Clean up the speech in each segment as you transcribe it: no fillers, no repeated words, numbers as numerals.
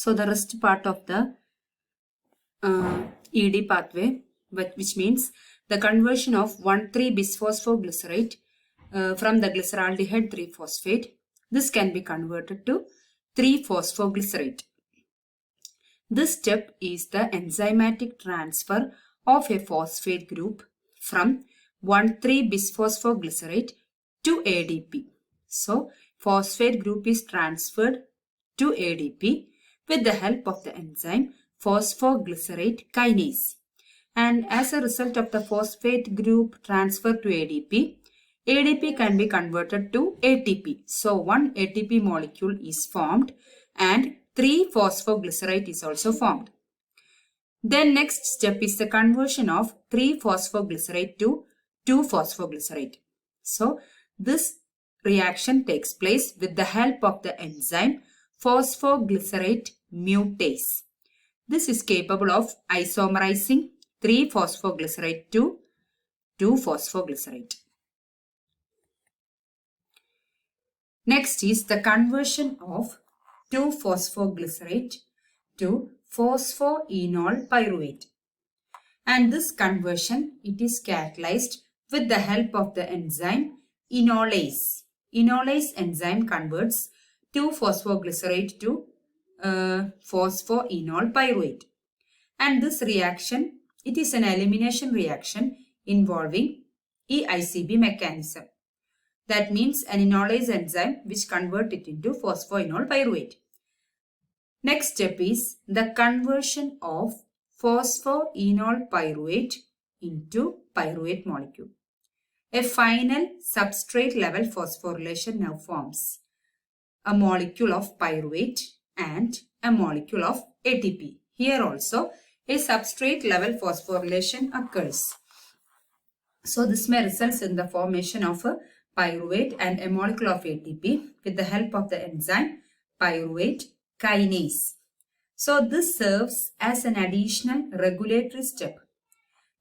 So the rest part of the ED pathway, which means the conversion of 1,3-bisphosphoglycerate from the glyceraldehyde 3-phosphate. This can be converted to 3-phosphoglycerate. This step is the enzymatic transfer of a phosphate group from 1,3-bisphosphoglycerate to ADP. So, phosphate group is transferred to ADP with the help of the enzyme phosphoglycerate kinase. And as a result of the phosphate group transfer to ADP, ADP can be converted to ATP. So, one ATP molecule is formed and 3-phosphoglycerate is also formed. Then next step is the conversion of 3-phosphoglycerate to 2-phosphoglycerate. So, this reaction takes place with the help of the enzyme phosphoglycerate mutase. This is capable of isomerizing 3-phosphoglycerate to 2-phosphoglycerate. Next is the conversion of 2-phosphoglycerate to phosphoenol pyruvate. And this conversion, it is catalyzed with the help of the enzyme enolase. Enolase enzyme converts 2-phosphoglycerate to phosphoenol pyruvate. And this reaction, it is an elimination reaction involving EICB mechanism. That means an enolase enzyme which converts it into phosphoenol pyruvate. Next step is the conversion of phosphoenol pyruvate into pyruvate molecule. A final substrate level phosphorylation now forms a molecule of pyruvate and a molecule of ATP. Here also a substrate level phosphorylation occurs. So this may result in the formation of a pyruvate and a molecule of ATP with the help of the enzyme pyruvate kinase. So this serves as an additional regulatory step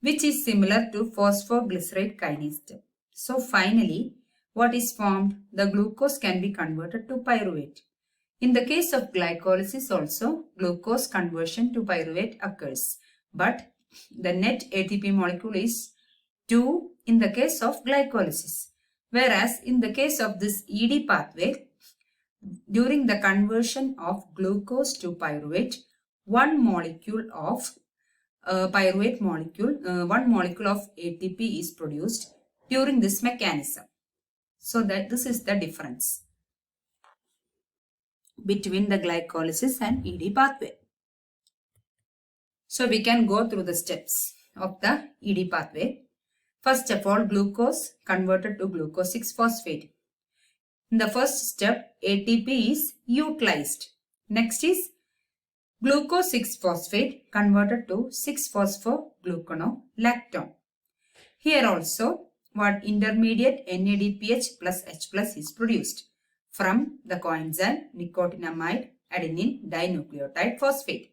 which is similar to phosphoglycerate kinase step. So finally, what is formed? The glucose can be converted to pyruvate. In the case of glycolysis also, glucose conversion to pyruvate occurs. But the net ATP molecule is 2 in the case of glycolysis. Whereas in the case of this ED pathway, during the conversion of glucose to pyruvate, one molecule of pyruvate molecule, one molecule of ATP is produced during this mechanism. So that this is the difference between the glycolysis and ED pathway. So we can go through the steps of the ED pathway. First of all, glucose converted to glucose 6-phosphate. In the first step, ATP is utilized. Next is glucose 6-phosphate converted to 6-phosphogluconolactone. Here also, what intermediate NADPH plus H plus is produced from the coenzyme nicotinamide adenine dinucleotide phosphate.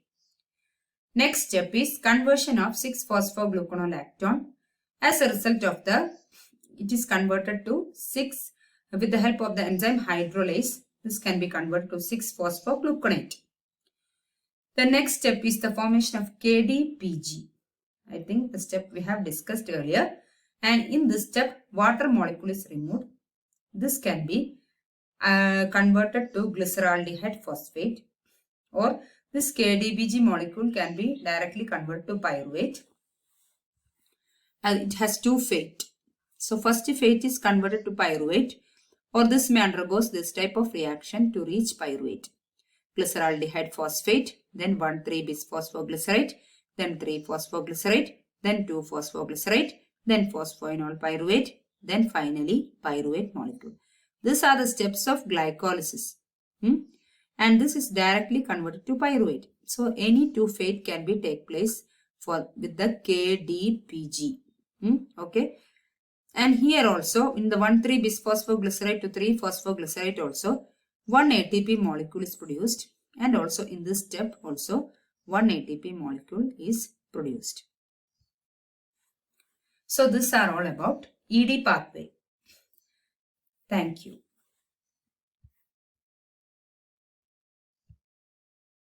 Next step is conversion of 6-phosphogluconolactone. As a result of it is converted to 6 with the help of the enzyme hydrolase. This can be converted to 6-phosphogluconate. The next step is the formation of KDPG. I think the step we have discussed earlier. And in this step, water molecule is removed. This can be converted to glyceraldehyde phosphate, or this KDPG molecule can be directly converted to pyruvate. And it has two fate. So first fate is converted to pyruvate, or this may undergo this type of reaction to reach pyruvate. Glyceraldehyde phosphate, then 1,3-bisphosphoglycerate, then 3-phosphoglycerate, then 2-phosphoglycerate, then phosphoenol pyruvate, then finally pyruvate molecule. These are the steps of glycolysis. And this is directly converted to pyruvate. So any two fate can be take place with the KDPG. Okay. And here also in the 1,3-bisphosphoglycerate to 3-phosphoglycerate also one ATP molecule is produced, and also in this step also one ATP molecule is produced. So these are all about ED pathway. Thank you.